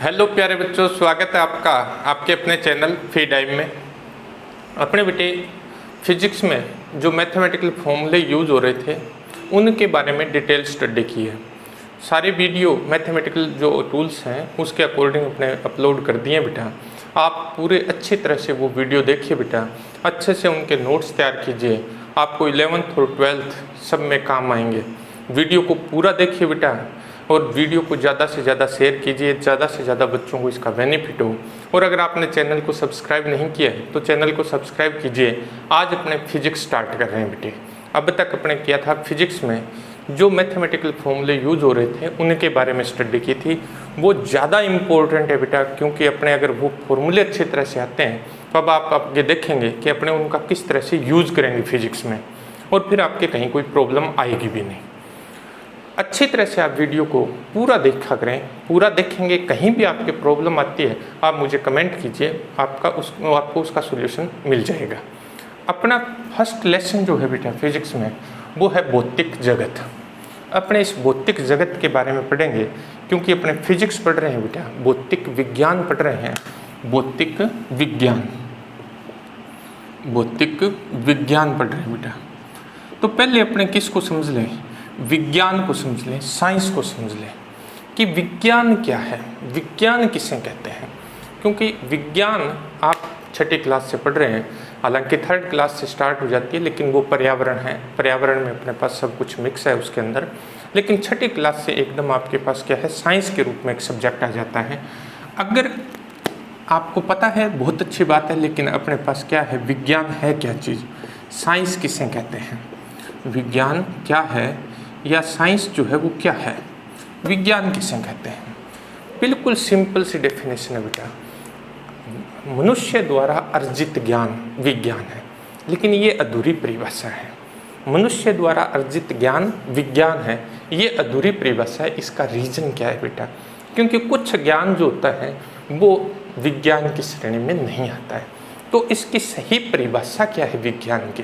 Hello प्यारे बच्चों, स्वागत है आपका आपके अपने चैनल फी टाइम में। अपने बेटे फिजिक्स में जो मैथमेटिकल फॉर्मूले यूज़ हो रहे थे उनके बारे में डिटेल स्टडी की है। सारे वीडियो मैथमेटिकल जो टूल्स हैं उसके अकॉर्डिंग अपने अपलोड कर दिए बेटा। आप पूरे अच्छी तरह से वो वीडियो देखिए बेटा, अच्छे से उनके नोट्स तैयार कीजिए, आपको 11th और 12th सब में काम आएंगे। वीडियो को पूरा देखिए बेटा और वीडियो को ज़्यादा से ज़्यादा शेयर कीजिए, ज़्यादा से ज़्यादा बच्चों को इसका बेनिफिट हो। और अगर आपने चैनल को सब्सक्राइब नहीं किया है तो चैनल को सब्सक्राइब कीजिए। आज अपने फिजिक्स स्टार्ट कर रहे हैं बेटे। अब तक अपने किया था फिजिक्स में जो मैथमेटिकल फॉर्मूले यूज़ हो रहे थे उनके बारे में स्टडी की थी। वो ज़्यादा इम्पोर्टेंट है बेटा, क्योंकि अपने अगर वो फॉर्मूले अच्छी तरह से आते हैं तो अब आप आगे देखेंगे कि अपने उनका किस तरह से यूज़ करेंगे फिजिक्स में, और फिर आपके कहीं कोई प्रॉब्लम आएगी भी नहीं। अच्छी तरह से आप वीडियो को पूरा देखा करें, पूरा देखेंगे, कहीं भी आपके प्रॉब्लम आती है आप मुझे कमेंट कीजिए, आपको उसका सॉल्यूशन मिल जाएगा। अपना फर्स्ट लेसन जो है बेटा फिजिक्स में वो है भौतिक जगत। अपने इस भौतिक जगत के बारे में पढ़ेंगे, क्योंकि अपने फिजिक्स पढ़ रहे हैं बेटा, भौतिक विज्ञान पढ़ रहे हैं। भौतिक विज्ञान पढ़ रहे हैं बेटा। तो पहले अपने किसको समझ लें, विज्ञान को समझ लें, साइंस को समझ लें कि विज्ञान क्या है, विज्ञान किसे कहते हैं। क्योंकि विज्ञान आप छठी क्लास से पढ़ रहे हैं, हालांकि थर्ड क्लास से स्टार्ट हो जाती है, लेकिन वो पर्यावरण है। पर्यावरण में अपने पास सब कुछ मिक्स है उसके अंदर। लेकिन छठी क्लास से एकदम आपके पास क्या है, साइंस के रूप में एक सब्जेक्ट आ जाता है। अगर आपको पता है बहुत अच्छी बात है, लेकिन अपने पास क्या है, विज्ञान है क्या चीज़, साइंस किसे कहते हैं, विज्ञान क्या है या साइंस जो है वो क्या है, विज्ञान किसे कहते हैं। बिल्कुल सिंपल सी डेफिनेशन है बेटा, मनुष्य द्वारा अर्जित ज्ञान विज्ञान है। लेकिन ये अधूरी परिभाषा है। मनुष्य द्वारा अर्जित ज्ञान विज्ञान है, ये अधूरी परिभाषा है। इसका रीज़न क्या है बेटा, क्योंकि कुछ ज्ञान जो होता है वो विज्ञान की श्रेणी में नहीं आता है। तो इसकी सही परिभाषा क्या है विज्ञान की?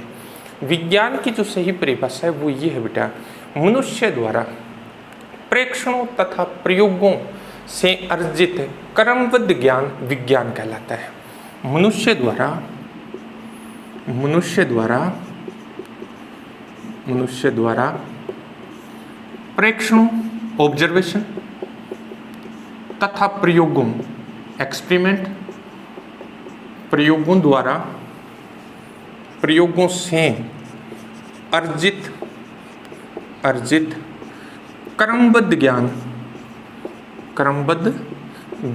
विज्ञान की जो सही परिभाषा है वो ये है बेटा, मनुष्य द्वारा प्रेक्षणों तथा प्रयोगों से अर्जित क्रमबद्ध ज्ञान विज्ञान कहलाता है। मनुष्य द्वारा प्रेक्षणों ऑब्जर्वेशन तथा प्रयोगों एक्सपेरिमेंट, प्रयोगों से अर्जित क्रमबद्ध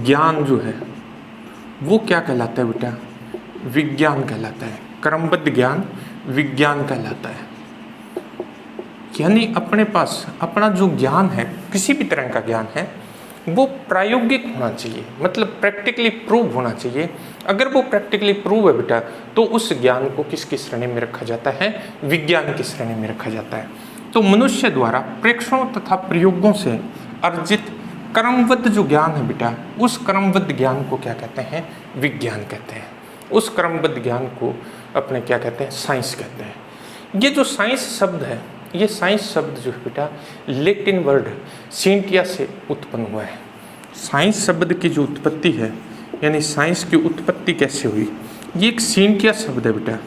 ज्ञान जो है वो क्या कहलाता है बेटा, विज्ञान कहलाता है। क्रमबद्ध ज्ञान विज्ञान कहलाता है। यानी अपने पास अपना जो ज्ञान है, किसी भी तरह का ज्ञान है, वो प्रायोगिक होना चाहिए, मतलब प्रैक्टिकली प्रूव होना चाहिए। अगर वो प्रैक्टिकली प्रूव है बेटा तो उस ज्ञान को किसकी श्रेणी में रखा जाता है, विज्ञान की श्रेणी में रखा जाता है। तो मनुष्य द्वारा प्रेक्षणों तथा प्रयोगों से अर्जित क्रमबद्ध जो ज्ञान है बेटा, उस क्रमबद्ध ज्ञान को क्या कहते हैं, विज्ञान कहते हैं। उस क्रमबद्ध ज्ञान को अपने क्या कहते हैं, साइंस कहते हैं। ये जो साइंस शब्द है, ये साइंस शब्द जो है बेटा लैटिन वर्ड सींटिया से उत्पन्न हुआ है। साइंस शब्द की जो उत्पत्ति है, यानी साइंस की उत्पत्ति कैसे हुई, ये एक सींटिया शब्द है बेटा।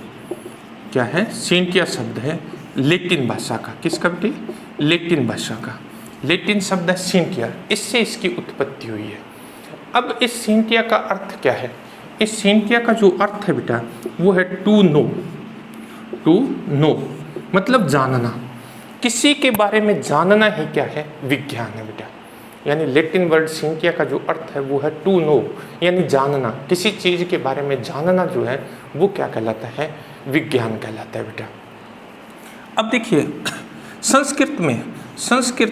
क्या है, सींटिया शब्द है लैटिन भाषा का। किसका बेटे, लैटिन भाषा का। लैटिन शब्द है सींटिया, इससे इसकी उत्पत्ति हुई है। अब इस सींटिया का अर्थ क्या है, इस सींटिया का जो अर्थ है बेटा वो है टू नो, मतलब जानना। किसी के बारे में जानना ही क्या है, विज्ञान है बेटा। यानी लैटिन वर्ड सींटिया का जो अर्थ है वो है टू नो, यानी जानना। किसी चीज़ के बारे में जानना जो है वो क्या कहलाता है, विज्ञान कहलाता है बेटा। अब देखिए संस्कृत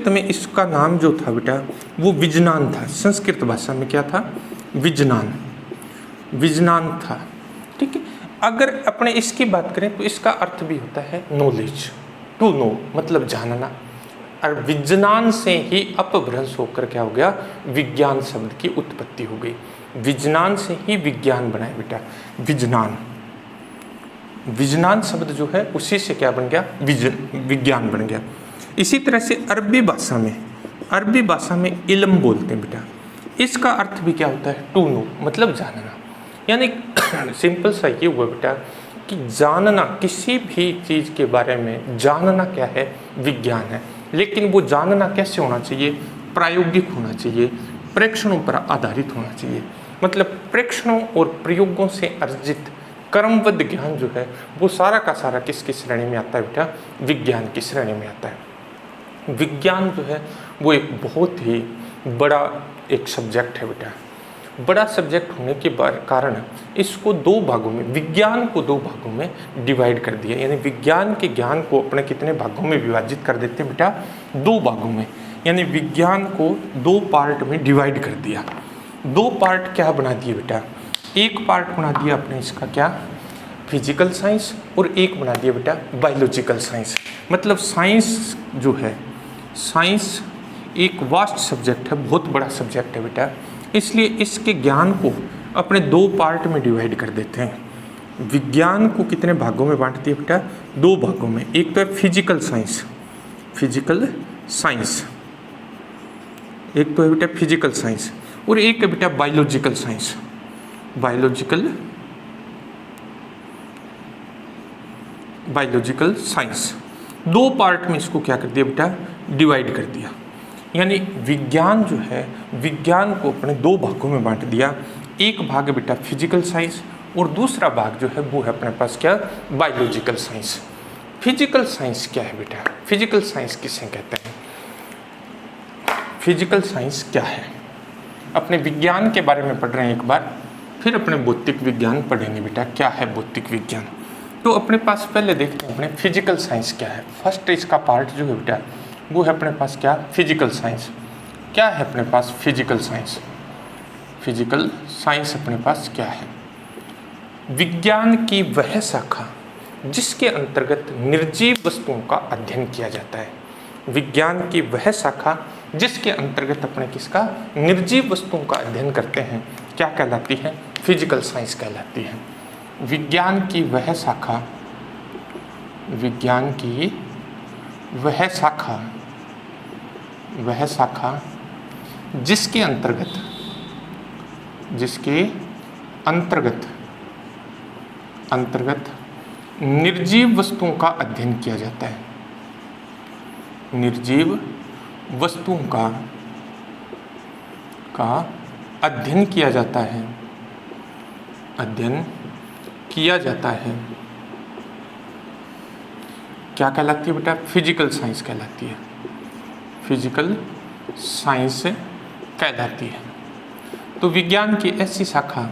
में इसका नाम जो था बेटा वो विज्ञान था। संस्कृत भाषा में क्या था, विज्ञान था। ठीक है। अगर अपने इसकी बात करें तो इसका अर्थ भी होता है नॉलेज, टू नो मतलब जानना। और विज्ञान से ही अपभ्रंश होकर क्या हो गया, विज्ञान शब्द की उत्पत्ति हो गई। विज्ञान से ही विज्ञान बना है बेटा, विज्ञान शब्द जो है उसी से क्या बन गया, विज्ञान बन गया। इसी तरह से अरबी भाषा में इल्म बोलते हैं बेटा। इसका अर्थ भी क्या होता है, टू नो मतलब जानना। यानी सिंपल सा ये हुआ बेटा कि जानना, किसी भी चीज़ के बारे में जानना क्या है, विज्ञान है। लेकिन वो जानना कैसे होना चाहिए, प्रायोगिक होना चाहिए, प्रेक्षणों पर आधारित होना चाहिए। मतलब प्रेक्षणों और प्रयोगों से अर्जित क्रमबद्ध ज्ञान जो है वो सारा का सारा किसकी श्रेणी में आता है बेटा, विज्ञान की श्रेणी में आता है। विज्ञान जो है वो एक बहुत ही बड़ा एक सब्जेक्ट है बेटा। बड़ा सब्जेक्ट होने के कारण इसको दो भागों में, विज्ञान को दो भागों में डिवाइड कर दिया। यानी विज्ञान के ज्ञान को अपने कितने भागों में विभाजित कर देते हैं बेटा, दो भागों में। यानी विज्ञान को दो पार्ट में डिवाइड कर दिया। दो पार्ट क्या बना दिए बेटा, एक पार्ट बना दिया अपने इसका क्या, फिजिकल साइंस, और एक बना दिया बेटा बायोलॉजिकल साइंस। मतलब साइंस जो है, साइंस एक वास्ट सब्जेक्ट है, बहुत बड़ा सब्जेक्ट है बेटा। इसलिए इसके ज्ञान को अपने दो पार्ट में डिवाइड कर देते हैं। विज्ञान को कितने भागों में बांट दिया बेटा, दो भागों में। एक तो है फिजिकल साइंस, फिजिकल साइंस, एक तो है बेटा फिजिकल साइंस, और एक है बेटा बायोलॉजिकल साइंस, बायोलॉजिकल साइंस। दो पार्ट में इसको क्या कर दिया बेटा, डिवाइड कर दिया। यानी विज्ञान जो है, विज्ञान को अपने दो भागों में बांट दिया। एक भाग है बेटा फिजिकल साइंस, और दूसरा भाग जो है वो है अपने पास क्या, बायोलॉजिकल साइंस। फिजिकल साइंस क्या है बेटा, फिजिकल साइंस किसे कहते हैं, फिजिकल साइंस क्या है। अपने विज्ञान के बारे में पढ़ रहे हैं एक बार, फिर अपने भौतिक विज्ञान पढ़ेंगे बेटा, क्या है भौतिक विज्ञान। तो अपने पास पहले देखते हैं अपने फिजिकल साइंस क्या है। फर्स्ट इसका पार्ट जो है बेटा वो है अपने पास क्या, फिजिकल साइंस। क्या है अपने पास फिजिकल साइंस, फिजिकल साइंस अपने पास क्या है, विज्ञान की वह शाखा जिसके अंतर्गत निर्जीव वस्तुओं का अध्ययन किया जाता है। विज्ञान की वह शाखा जिसके अंतर्गत अपने किसका, निर्जीव वस्तुओं का अध्ययन करते हैं, क्या कहलाती है, फिजिकल साइंस कहलाती है। विज्ञान की वह शाखा, विज्ञान की वह शाखा, वह शाखा जिसके अंतर्गत, जिसके अंतर्गत निर्जीव वस्तुओं का अध्ययन किया जाता है, निर्जीव वस्तुओं का अध्ययन किया जाता है, अध्ययन किया जाता है, क्या कहलाती है बेटा, फिजिकल साइंस कहलाती है, फिजिकल साइंस कहलाती है। तो विज्ञान की ऐसी शाखा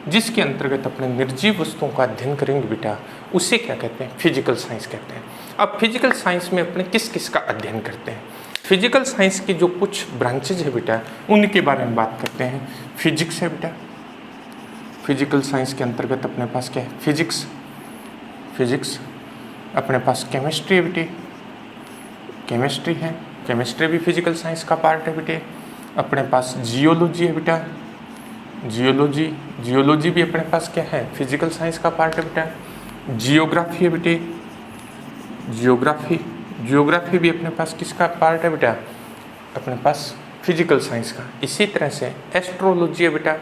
जिसके अंतर्गत अपने निर्जीव वस्तुओं का अध्ययन करेंगे बेटा, उसे क्या कहते हैं, फिजिकल साइंस कहते हैं। अब फिजिकल साइंस में अपने किस किस का अध्ययन करते हैं, फिजिकल साइंस की जो कुछ ब्रांचेज है बेटा उनके बारे में बात करते हैं। फिजिक्स है बेटा, फिजिकल साइंस के अंतर्गत अपने पास क्या है, फिजिक्स, फिजिक्स। अपने पास केमिस्ट्री है बेटे, केमिस्ट्री है, केमिस्ट्री भी फिजिकल साइंस का पार्ट है बेटे। अपने पास जियोलॉजी है बेटा, जियोलॉजी, जियोलॉजी भी अपने पास क्या है, फिजिकल साइंस का पार्ट है बेटा। जियोग्राफी है बेटे, जियोग्राफी, जियोग्राफी भी अपने पास किसका पार्ट है बेटा, अपने पास फिजिकल साइंस का। इसी तरह से एस्ट्रोलॉजी है बेटा,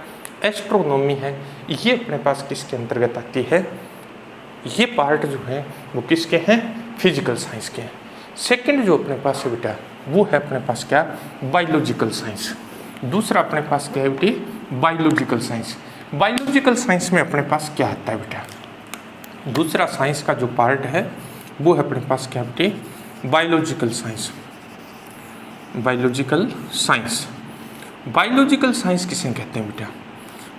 एस्ट्रोनॉमी है, ये अपने पास किसके अंतर्गत आती है, ये पार्ट जो है वो किसके हैं, फिजिकल साइंस के हैं। सेकंड जो अपने पास है बेटा वो है अपने पास क्या, बायोलॉजिकल साइंस। दूसरा अपने पास क्या है बेटी, बायोलॉजिकल साइंस। बायोलॉजिकल साइंस में अपने पास क्या आता है बेटा, दूसरा साइंस का जो पार्ट है वो है अपने पास क्या बेटे, biological science, biological science. Biological science किसे कहते हैं बेटा,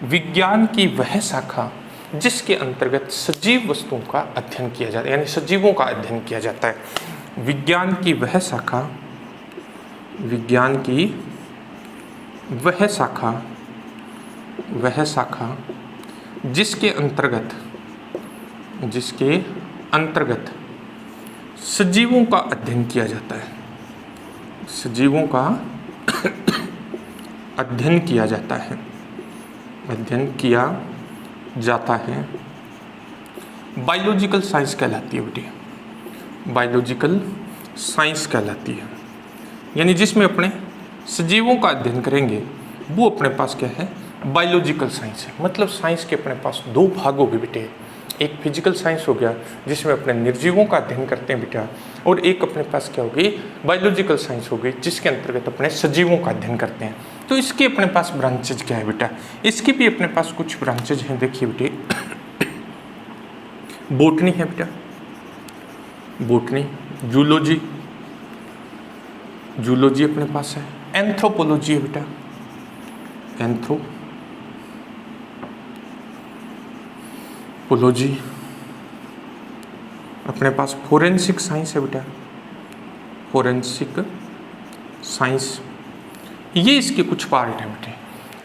विज्ञान की वह शाखा जिसके अंतर्गत सजीव वस्तुओं का अध्ययन किया जाता है, यानी सजीवों का अध्ययन किया जाता है। विज्ञान की वह शाखा, विज्ञान की वह शाखा, वह शाखा जिसके अंतर्गत, जिसके अंतर्गत सजीवों का अध्ययन किया जाता है, सजीवों का अध्ययन किया जाता है, अध्ययन किया जाता है, बायोलॉजिकल साइंस कहलाती है बेटी, बायोलॉजिकल साइंस कहलाती है। यानी जिसमें अपने सजीवों का अध्ययन करेंगे वो अपने पास क्या है, बायोलॉजिकल साइंस है। मतलब साइंस के अपने पास दो भाग हो गए बेटे, एक फिजिकल साइंस हो गया जिसमें अपने निर्जीवों का अध्ययन करते हैं बेटा, और एक अपने पास क्या होगी, बायोलॉजिकल साइंस हो गई जिसके अंतर्गत अपने सजीवों का अध्ययन करते हैं। तो इसके अपने पास ब्रांचेज क्या है बेटा, इसकी भी अपने पास कुछ ब्रांचेज हैं। देखिए बेटे, बोटनी है बेटा, बोटनी, जूलॉजी, जूलॉजी अपने पास है, एंथ्रोपोलॉजी है बेटा, एंथ्रोपोलॉजी अपने पास, फोरेंसिक साइंस है बेटा, फोरेंसिक साइंस, ये इसके कुछ पार्ट हैं बेटे।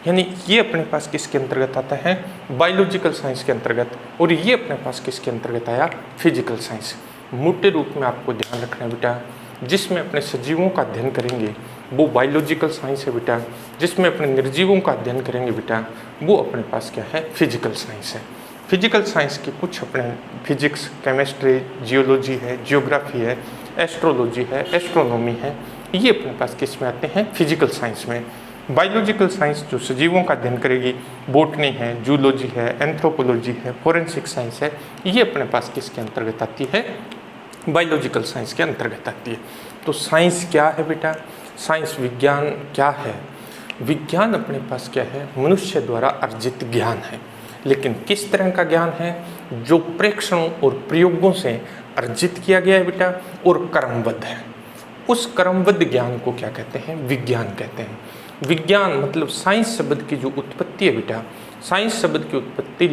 यानी ये अपने पास किसके अंतर्गत आता है, बायोलॉजिकल साइंस के अंतर्गत, और ये अपने पास किसके अंतर्गत आया, फिजिकल साइंस। मोटे रूप में आपको ध्यान रखना है बेटा, जिसमें अपने सजीवों का अध्ययन करेंगे वो बायोलॉजिकल साइंस है बेटा, जिसमें अपने निर्जीवों का अध्ययन करेंगे बेटा वो अपने पास क्या है, फिजिकल साइंस है। फिजिकल साइंस के कुछ अपने फिजिक्स, केमिस्ट्री, जियोलॉजी है, जियोग्राफी है, एस्ट्रोलॉजी है, एस्ट्रोनॉमी है, ये अपने पास किस में आते हैं, फिजिकल साइंस में। बायोलॉजिकल साइंस जो सजीवों का अध्ययन करेगी, बोटनी है, जूलॉजी है, एंथ्रोपोलॉजी है, फोरेंसिक साइंस है, ये अपने पास किसके अंतर्गत आती है, बायोलॉजिकल साइंस के अंतर्गत आती है। तो साइंस क्या है बेटा, साइंस विज्ञान क्या है, विज्ञान अपने पास क्या है, मनुष्य द्वारा अर्जित ज्ञान है। लेकिन किस तरह का ज्ञान है, जो प्रेक्षणों और प्रयोगों से अर्जित किया गया है बेटा, और क्रमबद्ध है। उस क्रमबद्ध ज्ञान को क्या कहते हैं, विज्ञान कहते हैं। विज्ञान मतलब साइंस शब्द की जो उत्पत्ति है बेटा, साइंस शब्द की उत्पत्ति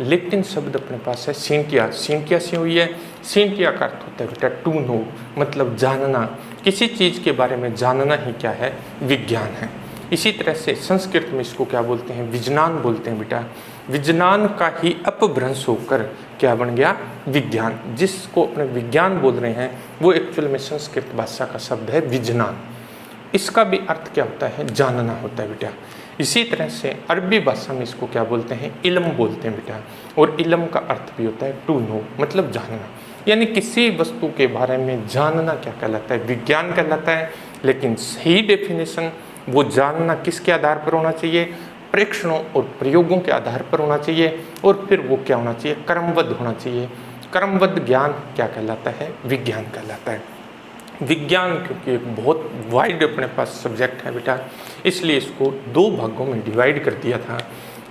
लेटिन शब्द अपने पास है सींटिया, सींटिया से हुई है। सींटिया का अर्थ होता है बेटा टू नो, मतलब जानना, किसी चीज़ के बारे में जानना ही क्या है, विज्ञान है। इसी तरह से संस्कृत में इसको क्या बोलते हैं, विज्ञान बोलते हैं बेटा। विज्ञान का ही अपभ्रंश होकर क्या बन गया, विज्ञान। जिसको अपने विज्ञान बोल रहे हैं वो एक्चुअल में संस्कृत भाषा का शब्द है विज्ञान। इसका भी अर्थ क्या होता है, जानना होता है बेटा। इसी तरह से अरबी भाषा में इसको क्या बोलते हैं, इल्म बोलते हैं बेटा, और इल्म का अर्थ भी होता है टू नो, मतलब जानना। यानी किसी वस्तु के बारे में जानना क्या कहलाता है, विज्ञान कहलाता है। लेकिन सही डेफिनेशन वो जानना किसके आधार पर होना चाहिए, प्रेक्षणों और प्रयोगों के आधार पर होना चाहिए, और फिर वो क्या होना चाहिए, क्रमबद्ध होना चाहिए। क्रमबद्ध ज्ञान क्या कहलाता है, विज्ञान कहलाता है। विज्ञान क्योंकि एक बहुत वाइड अपने पास सब्जेक्ट है बेटा, इसलिए इसको दो भागों में डिवाइड कर दिया था।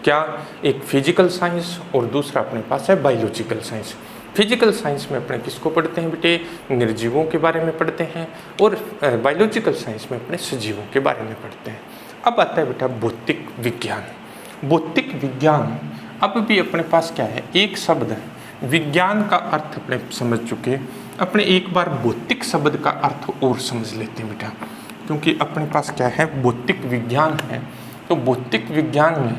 क्या, एक फिजिकल साइंस और दूसरा अपने पास है बायोलॉजिकल साइंस। फिजिकल साइंस में अपने किसको पढ़ते हैं बेटे, निर्जीवों के बारे में पढ़ते हैं, और बायोलॉजिकल साइंस में अपने सजीवों के बारे में पढ़ते हैं। अब आता है बेटा भौतिक विज्ञान। भौतिक विज्ञान अब भी अपने पास क्या है, एक शब्द है। विज्ञान का अर्थ अपने समझ चुके, अपने एक बार भौतिक शब्द का अर्थ और समझ लेते हैं बेटा, क्योंकि अपने पास क्या है, भौतिक विज्ञान है। तो भौतिक विज्ञान में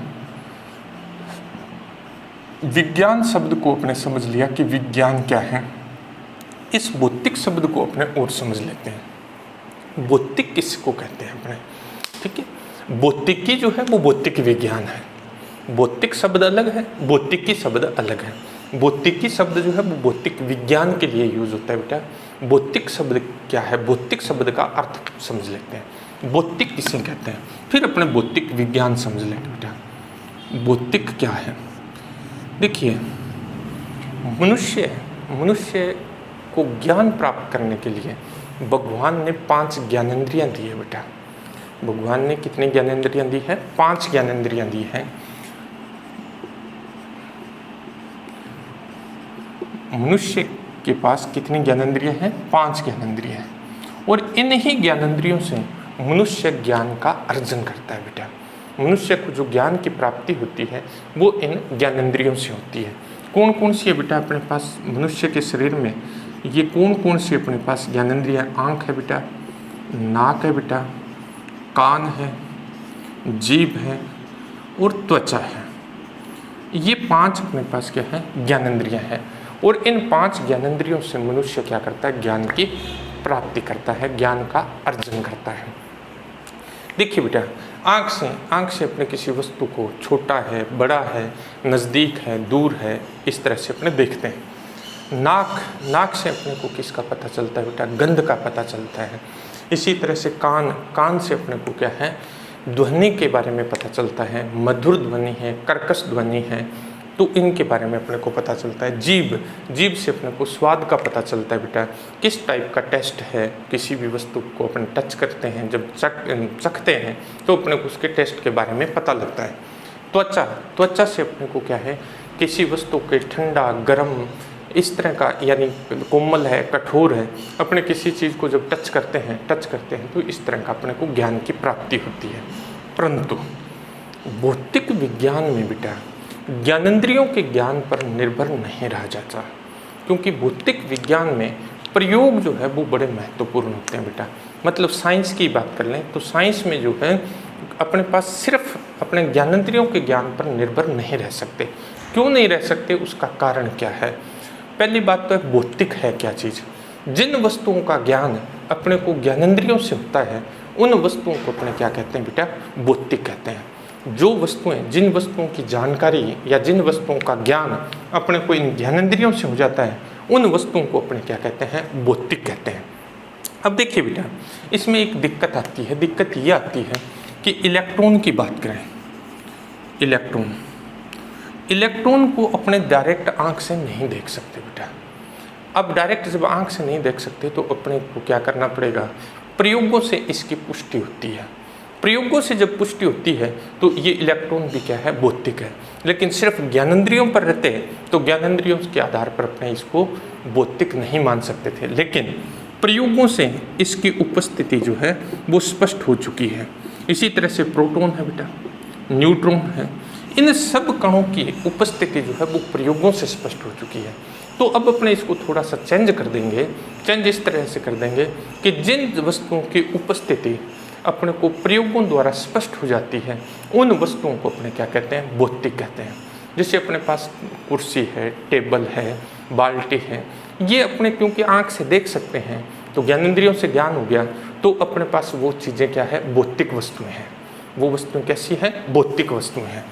विज्ञान शब्द को अपने समझ लिया कि विज्ञान क्या है, इस भौतिक शब्द को अपने और समझ लेते हैं। भौतिक किसको कहते हैं अपने, ठीक है। भौतिकी जो है वो भौतिक विज्ञान है। भौतिक शब्द अलग है, भौतिकी शब्द अलग है। भौतिकी शब्द जो है वो भौतिक विज्ञान के लिए यूज होता है बेटा। भौतिक शब्द क्या है, भौतिक शब्द का अर्थ समझ लेते हैं, भौतिक किसे कहते हैं, फिर अपने भौतिक विज्ञान समझ लेंगे बेटा। भौतिक क्या है, देखिए मनुष्य को ज्ञान प्राप्त करने के लिए भगवान ने 5 ज्ञानेंद्रियां दी है बेटा। भगवान ने कितनी ज्ञानेंद्रियां दी है, 5 ज्ञानेंद्रियां दी हैं। मनुष्य के पास कितनी ज्ञानेंद्रियां हैं, 5 ज्ञानेंद्रियां हैं, और इन ही ज्ञानेंद्रियों से मनुष्य ज्ञान का अर्जन करता है बेटा। मनुष्य को जो ज्ञान की प्राप्ति होती है वो इन ज्ञानेंद्रियों से होती है। कौन कौन सी है बेटा अपने पास मनुष्य के शरीर में, ये कौन कौन सी अपने पास ज्ञानेंद्रियां, आँख है बेटा, नाक है बेटा, कान है, जीभ है और त्वचा है। ये 5 अपने पास क्या है, ज्ञानेंद्रियां हैं, और इन 5 ज्ञानेंद्रियों से मनुष्य क्या करता है, ज्ञान की प्राप्ति करता है, ज्ञान का अर्जन करता है। देखिए बेटा, आँख से अपने किसी वस्तु को, छोटा है, बड़ा है, नज़दीक है, दूर है, इस तरह से अपने देखते हैं। नाक से अपने को किसका पता चलता है बेटा, गंध का पता चलता है। इसी तरह से कान से अपने को क्या है, ध्वनि के बारे में पता चलता है, मधुर ध्वनि है, कर्कश ध्वनि है, तो इनके बारे में अपने को पता चलता है। जीभ से अपने को स्वाद का पता चलता है बेटा, किस टाइप का टेस्ट है। किसी भी वस्तु को अपन टच करते हैं, जब चखते हैं तो अपने को उसके टेस्ट के बारे में पता लगता है। त्वचा से अपने को क्या है, किसी वस्तु के ठंडा, गर्म, इस तरह का, यानी कोमल है, कठोर है, अपने किसी चीज़ को जब टच करते हैं तो इस तरह का अपने को ज्ञान की प्राप्ति होती है। परंतु भौतिक विज्ञान में बेटा ज्ञानेंद्रियों के ज्ञान पर निर्भर नहीं रह जाता, क्योंकि भौतिक विज्ञान में प्रयोग जो है वो बड़े महत्वपूर्ण होते हैं बेटा। मतलब साइंस की बात कर लें तो साइंस में जो है अपने पास सिर्फ अपने ज्ञानेंद्रियों के ज्ञान पर निर्भर नहीं रह सकते। क्यों नहीं रह सकते, उसका कारण क्या है? पहली बात तो है भौतिक है क्या चीज़। जिन वस्तुओं का ज्ञान अपने को ज्ञानेंद्रियों से होता है उन वस्तुओं को अपने क्या कहते हैं बेटा, भौतिक कहते हैं। जो वस्तुएं, जिन वस्तुओं की जानकारी या जिन वस्तुओं का ज्ञान अपने को इन ज्ञानेंद्रियों से हो जाता है उन वस्तुओं को अपने क्या कहते हैं, भौतिक कहते हैं। अब देखिए बेटा, इसमें एक दिक्कत आती है। दिक्कत ये आती है कि इलेक्ट्रॉन की बात करें, इलेक्ट्रॉन को अपने डायरेक्ट आंख से नहीं देख सकते बेटा। अब डायरेक्ट जब आंख से नहीं देख सकते तो अपने को क्या करना पड़ेगा, प्रयोगों से इसकी पुष्टि होती है। प्रयोगों से जब पुष्टि होती है तो ये इलेक्ट्रॉन भी क्या है, भौतिक है। लेकिन सिर्फ ज्ञानेंद्रियों पर रहते हैं तो ज्ञानेंद्रियों के आधार पर अपने इसको भौतिक नहीं मान सकते थे, लेकिन प्रयोगों से इसकी उपस्थिति जो है वो स्पष्ट हो चुकी है। इसी तरह से प्रोटॉन है बेटा, न्यूट्रॉन है, इन सब कणों की उपस्थिति जो है वो प्रयोगों से स्पष्ट हो चुकी है। तो अब अपने इसको थोड़ा सा चेंज कर देंगे। चेंज इस तरह से कर देंगे कि जिन वस्तुओं की उपस्थिति अपने को प्रयोगों द्वारा स्पष्ट हो जाती है उन वस्तुओं को अपने क्या कहते हैं, भौतिक कहते हैं। जैसे अपने पास कुर्सी है, टेबल है, बाल्टी है, ये अपने क्योंकि आँख से देख सकते हैं तो ज्ञानेंद्रियों से ज्ञान हो गया, तो अपने पास वो चीज़ें क्या है, भौतिक वस्तुएं हैं। वो वस्तुएं कैसी हैं, भौतिक वस्तुएं हैं।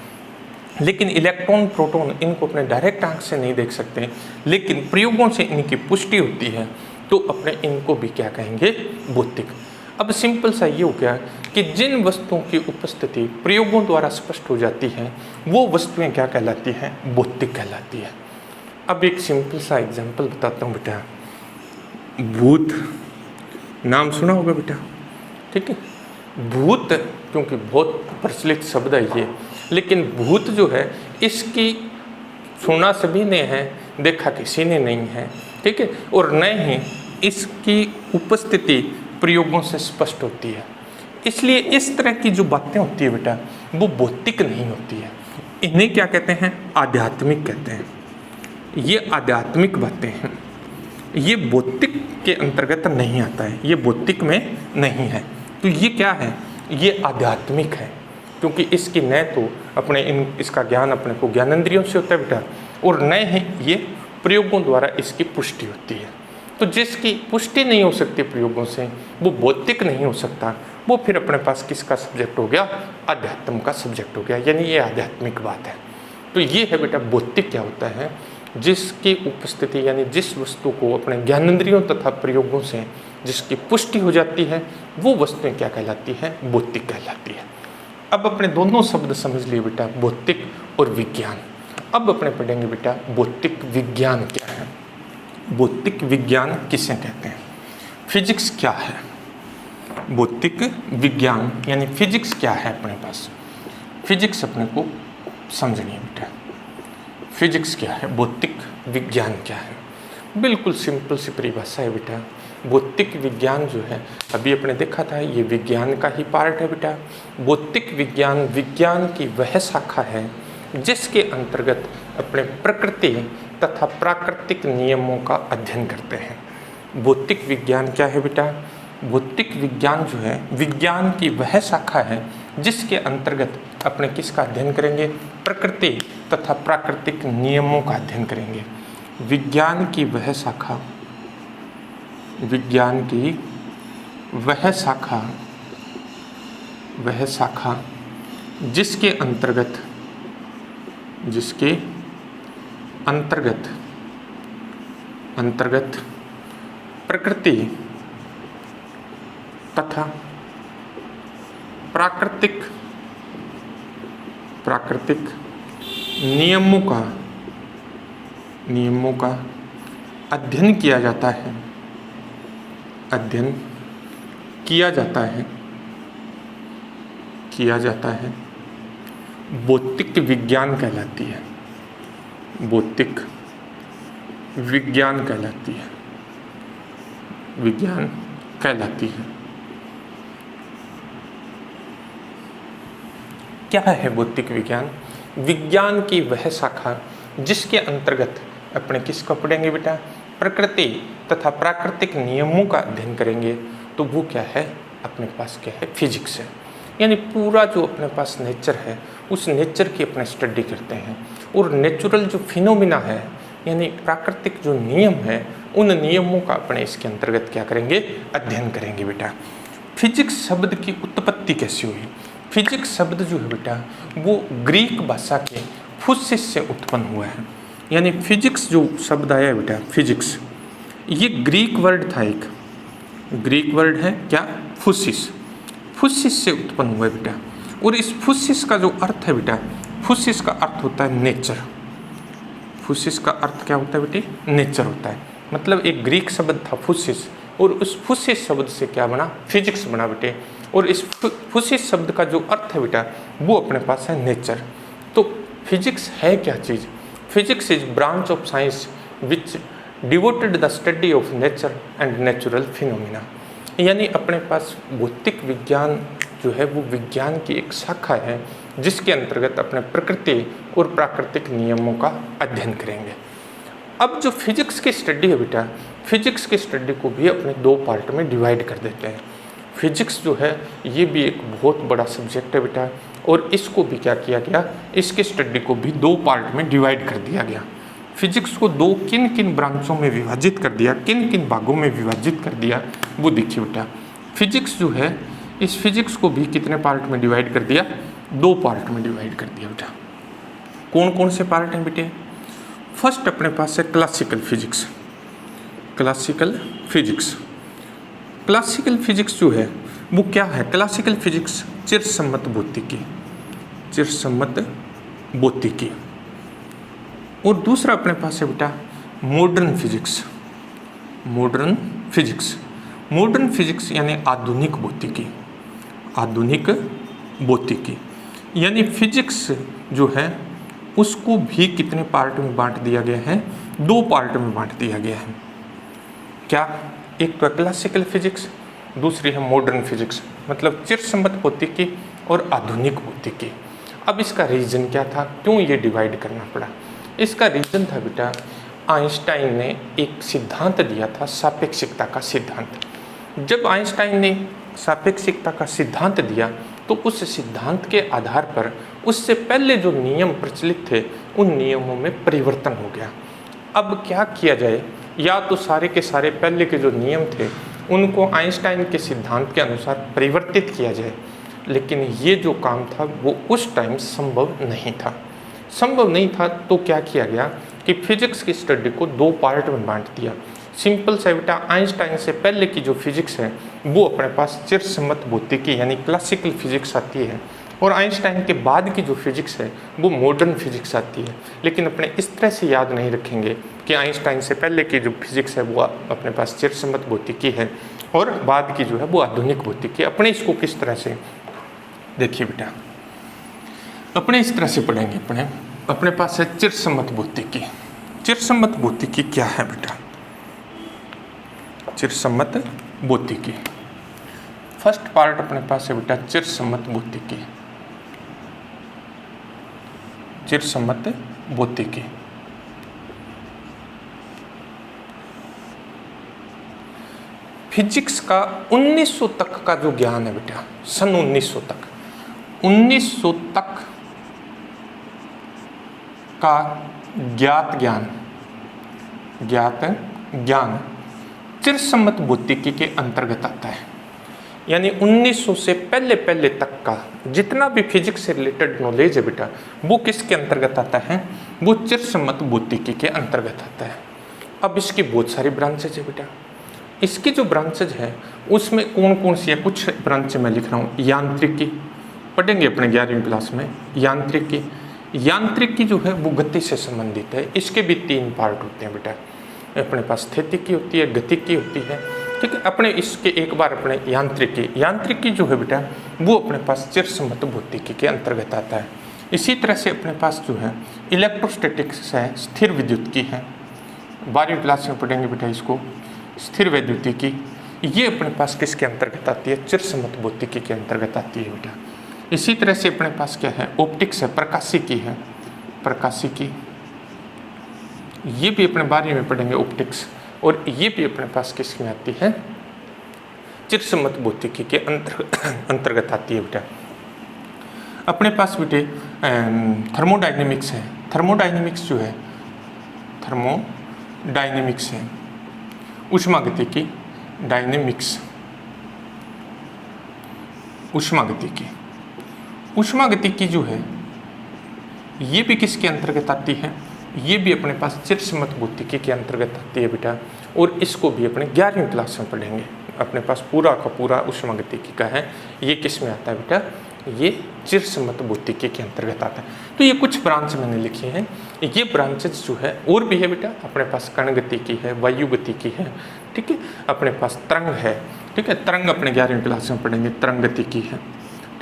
लेकिन इलेक्ट्रॉन, प्रोटॉन, इनको अपने डायरेक्ट आंख से नहीं देख सकते, लेकिन प्रयोगों से इनकी पुष्टि होती है तो अपने इनको भी क्या कहेंगे, भौतिक। अब सिंपल सा ये हो गया कि जिन वस्तुओं की उपस्थिति प्रयोगों द्वारा स्पष्ट हो जाती हैं वो वस्तुएं क्या कहलाती हैं, भौतिक कहलाती है। अब एक सिंपल सा एग्जांपल बताता हूँ बेटा। भूत, नाम सुना होगा बेटा, ठीक है। भूत क्योंकि बहुत प्रचलित शब्द है ये, लेकिन भूत जो है इसकी सुना सभी ने है, देखा किसी ने नहीं है, ठीक है। और न ही इसकी उपस्थिति प्रयोगों से स्पष्ट होती है। इसलिए इस तरह की जो बातें होती है बेटा वो भौतिक नहीं होती है। इन्हें क्या कहते हैं, आध्यात्मिक कहते हैं। ये आध्यात्मिक बातें हैं, ये भौतिक के अंतर्गत नहीं आता है, ये भौतिक में नहीं है। तो ये क्या है, ये आध्यात्मिक है, क्योंकि इसकी न तो अपने इसका ज्ञान अपने को ज्ञानेंद्रियों से होता है बेटा, और न ही ये प्रयोगों द्वारा इसकी पुष्टि होती है। तो जिसकी पुष्टि नहीं हो सकती प्रयोगों से वो भौतिक नहीं हो सकता, वो फिर अपने पास किसका सब्जेक्ट हो गया, अध्यात्म का सब्जेक्ट हो गया, यानी ये आध्यात्मिक बात है। तो ये है बेटा भौतिक क्या होता है, जिसकी उपस्थिति यानी जिस वस्तु को अपने ज्ञानेंद्रियों तथा प्रयोगों से जिसकी पुष्टि हो जाती है वो वस्तुएं क्या कहलाती हैं, भौतिक कहलाती है। अब अपने दोनों शब्द समझ लिए बेटा, भौतिक और विज्ञान। अब अपने पढ़ेंगे बेटा भौतिक विज्ञान क्या है, भौतिक विज्ञान किसे कहते हैं, फिजिक्स क्या है। भौतिक विज्ञान यानी फिजिक्स क्या है अपने पास, फिजिक्स अपने को समझनी है बेटा। फिजिक्स क्या है, भौतिक विज्ञान क्या है, बिल्कुल सिंपल सी परिभाषा है बेटा। भौतिक विज्ञान जो है अभी अपने देखा था ये विज्ञान का ही पार्ट है बेटा। भौतिक विज्ञान विज्ञान की वह शाखा है जिसके अंतर्गत अपने प्रकृति तथा प्राकृतिक नियमों का अध्ययन करते हैं। भौतिक विज्ञान क्या है बेटा, भौतिक विज्ञान जो है विज्ञान की वह शाखा है जिसके अंतर्गत अपने किसका अध्ययन करेंगे, प्रकृति तथा प्राकृतिक नियमों का अध्ययन करेंगे। विज्ञान की वह शाखा, विज्ञान की वह शाखा जिसके अंतर्गत प्रकृति तथा प्राकृतिक नियमों का अध्ययन किया जाता है भौतिक विज्ञान कहलाती है। क्या है भौतिक विज्ञान? विज्ञान की वह शाखा जिसके अंतर्गत अपने किसको पढ़ेंगे बेटा? प्रकृति तथा प्राकृतिक नियमों का अध्ययन करेंगे। तो वो क्या है? अपने पास क्या है? फिजिक्स है। यानी पूरा जो अपने पास नेचर है उस नेचर की अपने स्टडी करते हैं, और नेचुरल जो फिनोमिना है यानी प्राकृतिक जो नियम है उन नियमों का अपने इसके अंतर्गत क्या करेंगे? अध्ययन करेंगे बेटा। फिजिक्स शब्द की उत्पत्ति कैसी हुई? फिजिक्स शब्द जो है बेटा वो ग्रीक भाषा के फुसिस से उत्पन्न हुआ है। यानी फिजिक्स जो शब्द आया है बेटा, फिजिक्स, ये ग्रीक वर्ड था। एक ग्रीक वर्ड है क्या? फुसिस से उत्पन्न हुआ है बेटा। और इस फुसिस का जो अर्थ है बेटा, फुसिस का अर्थ होता है नेचर। फुसिस का अर्थ क्या होता है बेटे? नेचर होता है। मतलब एक ग्रीक शब्द था फुसिस, और उस फुसिस शब्द से क्या बना? फिजिक्स बना बेटे। और इस फुसिस शब्द का जो अर्थ है बेटा वो अपने पास है नेचर। तो फिजिक्स है क्या चीज़? Physics is branch of science which devoted the study of nature and natural phenomena. यानी अपने पास भौतिक विज्ञान जो है वो विज्ञान की एक शाखा है जिसके अंतर्गत अपने प्रकृति और प्राकृतिक नियमों का अध्ययन करेंगे। अब जो फिजिक्स की स्टडी है बेटा, फिजिक्स की स्टडी को भी अपने दो पार्ट में डिवाइड कर देते हैं। फिजिक्स जो है ये भी एक बहुत बड़ा सब्जेक्ट है बेटा, और इसको भी क्या किया गया? इसके स्टडी को भी दो पार्ट में डिवाइड कर दिया गया। फिजिक्स को दो किन किन ब्रांचों में विभाजित कर दिया, किन किन भागों में विभाजित कर दिया, वो देखिए बेटा। फिजिक्स जो है इस फिजिक्स को भी कितने पार्ट में डिवाइड कर दिया? दो पार्ट में डिवाइड कर दिया बेटा। कौन कौन से पार्ट हैं बेटे? फर्स्ट अपने पास है क्लासिकल फिजिक्स। क्लासिकल फिजिक्स जो है वो क्या है? क्लासिकल फिजिक्स चिरसम्मत भौतिकी। और दूसरा अपने पास है बेटा मॉडर्न फिजिक्स यानी आधुनिक भौतिकी। यानी फिजिक्स जो है उसको भी कितने पार्ट में बांट दिया गया है? दो पार्ट में बांट दिया गया है। क्या? एक तो क्लासिकल फिजिक्स, दूसरी है मॉडर्न फिजिक्स, मतलब चिरसम्मत भौतिकी और आधुनिक भौतिकी। अब इसका रीज़न क्या था? क्यों ये डिवाइड करना पड़ा? इसका रीज़न था बेटा, आइंस्टाइन ने एक सिद्धांत दिया था, सापेक्षिकता का सिद्धांत। जब आइंस्टाइन ने सापेक्षिकता का सिद्धांत दिया तो उस सिद्धांत के आधार पर उससे पहले जो नियम प्रचलित थे उन नियमों में परिवर्तन हो गया। अब क्या किया जाए? या तो सारे के सारे पहले के जो नियम थे उनको आइंस्टाइन के सिद्धांत के अनुसार परिवर्तित किया जाए, लेकिन ये जो काम था वो उस टाइम संभव नहीं था। तो क्या किया गया कि फिजिक्स की स्टडी को दो पार्ट में बांट दिया। सिंपल सा बेटा, आइंस्टाइन से पहले की जो फिजिक्स है वो अपने पास चिरसम्मत भौतिकी यानी क्लासिकल फिजिक्स आती है, और आइंस्टाइन के बाद की जो फिजिक्स है वो मॉडर्न फिजिक्स आती है। लेकिन अपने इस तरह से याद नहीं रखेंगे कि आइंस्टाइन से पहले की जो फिजिक्स है वो अपने पास चिरसम्मत भौतिकी है और बाद की जो है वो आधुनिक भौतिकी। अपने इसको किस तरह से देखिए बेटा, अपने इस तरह से पढ़ेंगे। अपने पास है चिरसम्मत भौतिकी क्या है बेटा? चिरसम्मत भौतिकी फर्स्ट पार्ट अपने पास है बेटा चिरसम्मत भौतिकी। फिजिक्स का 1900 तक का जो ज्ञान है बेटा, सन 1900 तक का ज्ञात ज्ञान चिरसम्मत भौतिकी के अंतर्गत आता है। यानी 1900 से पहले तक का जितना भी फिजिक्स से रिलेटेड नॉलेज है बेटा वो किसके अंतर्गत आता है? वो चिरसम्मत भौतिकी के अंतर्गत आता है। अब इसकी बहुत सारी ब्रांचेज है बेटा। इसकी जो ब्रांचेज है उसमें कौन कौन सी है, कुछ ब्रांच मैं लिख रहा हूँ। यांत्रिकी पढ़ेंगे अपने 11वीं क्लास में। यांत्रिकी जो है वो गति से संबंधित है। इसके भी 3 पार्ट होते हैं बेटा, अपने पास स्थितिकी होती है, गतिकी होती है, ठीक है। अपने इसके एक बार अपने यांत्रिकी जो है बेटा वो अपने पास चिरसम्मत भौतिकी के अंतर्गत आता है। इसी तरह से अपने पास जो है इलेक्ट्रोस्टैटिक्स है, स्थिर विद्युत है, 12वीं क्लास में पढ़ेंगे बेटा इसको, स्थिर विद्युतिकी। ये अपने पास किसके अंतर्गत आती है, चिरसम्मत भौतिकी के अंतर्गत आती है बेटा। इसी तरह से अपने पास क्या है, ऑप्टिक्स है, प्रकाशिकी है, प्रकाशिकी, ये भी अपने 12वीं में पढ़ेंगे ऑप्टिक्स, और ये भी अपने पास किसमें आती है, चिरसम्मत भौतिकी के अंतर्गत आती है बेटा। अपने पास बेटे थर्मोडायनेमिक्स है। थर्मोडायनेमिक्स जो है, थर्मोडायनेमिक्स है, ऊष्मागतिकी, डायनेमिक्स, ऊष्मागतिकी। ऊष्मागतिकी जो है ये भी किसके अंतर्गत आती है, ये भी अपने पास चिरसम्मत भौतिकी के अंतर्गत आती है बेटा, और इसको भी अपने 11वीं क्लास में पढ़ेंगे। अपने पास पूरा का पूरा ऊष्मागतिकी का है, ये किस में आता है बेटा, ये चिरसम्मत भौतिकी के अंतर्गत आता है। तो ये कुछ ब्रांच मैंने लिखी हैं। ये ब्रांचेज जो है और भी है बेटा, अपने पास कण गतिकी है, वायु गतिकी है, ठीक है, अपने पास तरंग है, ठीक है, तरंग अपने 11वीं क्लास में पढ़ेंगे, तरंग गतिकी है,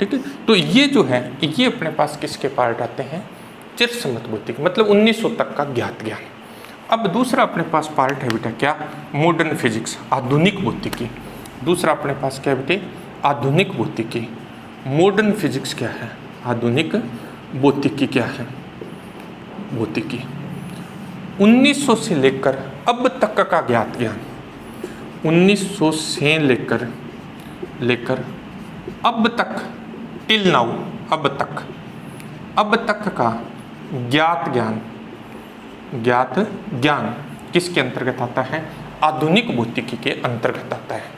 ठीक है। तो ये जो है ये अपने पास किसके पार्ट आते हैं, चिरसम्मत भौतिकी, मतलब 1900 तक का ज्ञात ज्ञान। अब दूसरा अपने पास पार्ट है बेटा क्या, मॉडर्न फिजिक्स, आधुनिक भौतिकी। दूसरा अपने पास क्या है बेटे, आधुनिक भौतिकी। मॉडर्न फिजिक्स क्या है, आधुनिक भौतिकी क्या है, भौतिकी 1900 से लेकर अब तक का ज्ञात ज्ञान, 1900 से लेकर अब तक, टिल नाउ, अब तक का ज्ञात ज्ञान किसके अंतर्गत आता है, आधुनिक भौतिकी के अंतर्गत आता है।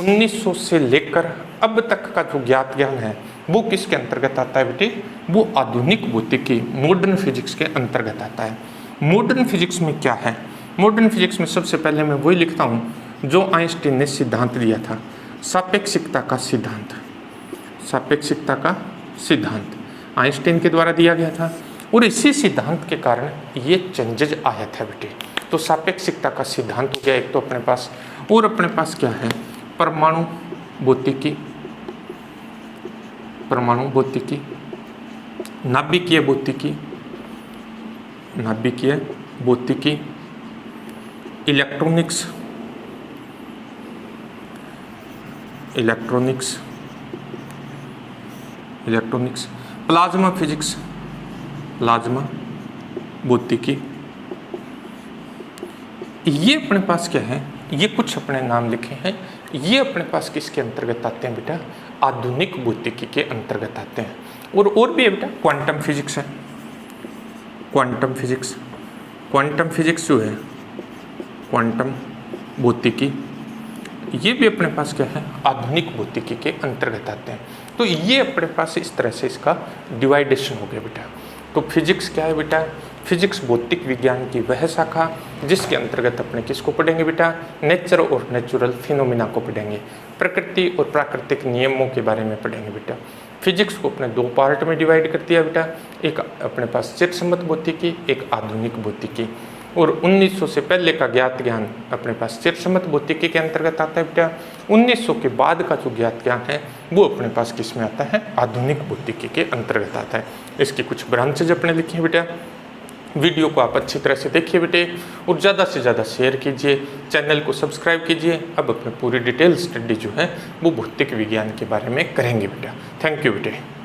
1900 से लेकर अब तक का जो ज्ञात ज्ञान है वो किसके अंतर्गत आता है बेटे, वो आधुनिक भौतिकी, मॉडर्न फिजिक्स के अंतर्गत आता है। मॉडर्न फिजिक्स में क्या है, मॉडर्न फिजिक्स में सबसे पहले मैं वही लिखता हूँ जो आइंस्टीन ने सिद्धांत दिया था, सापेक्षिकता का सिद्धांत। सापेक्षिकता का सिद्धांत आइंस्टीन के द्वारा दिया गया था, और इसी सिद्धांत के कारण ये चेंजेज आया था बेटे। तो सापेक्षिकता का सिद्धांत हो गया एक तो अपने पास, और अपने पास क्या है, परमाणु भौतिकी, नाभिकीय भौतिकी, इलेक्ट्रॉनिक्स, प्लाज्मा फिजिक्स, प्लाज्मा भौतिकी। ये अपने पास क्या है, ये कुछ अपने नाम लिखे हैं, ये अपने पास किसके अंतर्गत आते हैं बेटा, आधुनिक भौतिकी के अंतर्गत आते हैं। और भी है बेटा, क्वांटम फिजिक्स है, क्वांटम फिजिक्स जो है, क्वांटम भौतिकी, ये भी अपने पास क्या है, आधुनिक भौतिकी के अंतर्गत आते हैं। तो ये अपने पास इस तरह से इसका डिवाइडेशन हो गया बेटा। तो फिजिक्स क्या है बेटा, फिजिक्स भौतिक विज्ञान की वह शाखा जिसके अंतर्गत अपने किसको पढ़ेंगे बेटा, नेचर और नेचुरल फिनोमिना को पढ़ेंगे, प्रकृति और प्राकृतिक नियमों के बारे में पढ़ेंगे बेटा। फिजिक्स को अपने 2 पार्ट में डिवाइड कर दिया बेटा, एक अपने पास चिरसम्मत भौतिकी, एक आधुनिक भौतिकी। और 1900 से पहले का ज्ञात ज्ञान अपने पास चिरसम्मत भौतिकी के अंतर्गत आता है बेटा। 1900 के बाद का जो ज्ञात ज्ञान है वो अपने पास किस में आता है, आधुनिक भौतिकी के अंतर्गत आता है। इसकी कुछ ब्रांचेज अपने लिखी हैं बेटा। वीडियो को आप अच्छी तरह से देखिए बेटे, और ज़्यादा से ज़्यादा शेयर कीजिए, चैनल को सब्सक्राइब कीजिए। अब अपनी पूरी डिटेल स्टडी जो है वो भौतिक विज्ञान के बारे में करेंगे बेटा। थैंक यू बेटे।